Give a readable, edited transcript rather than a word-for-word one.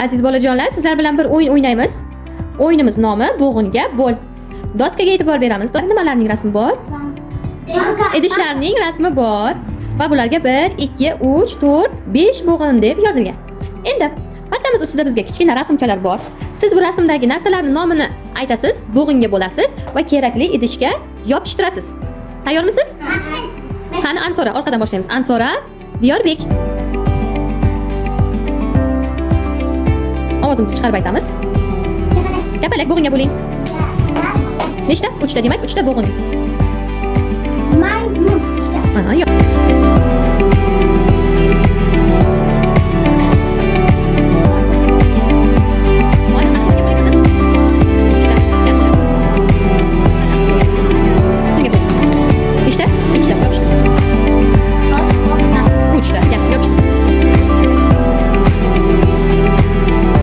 Aziz bolajonlar, sizlar bilan bir o'yin o'ynaymiz. O'yinimiz nomi bo'g'inga bo'l. Doskaga e'tibor beramiz. Nimalarning rasmi bor? Idishlarning rasmi bor va bularga 1, 2, 3, 4, 5 bo'g'in deb yozilgan. Endi partamiz ustida bizga kichkina rasmchalar bor. Siz bu rasmdagi narsalarning nomini aytasiz, bo'g'inga bo'lasiz va kerakli idishga yopishtirasiz. Tayyormisiz? Qani Ansora, orqadan boshlaymiz. Ansora, Diyorbek. Ovozimizni chiqarib aytamiz. Kapalak bo'g'inga bo'ling. Nechta? 3 ta demak, 3 ta bo'g'in. Maymun. Aha, yo'q.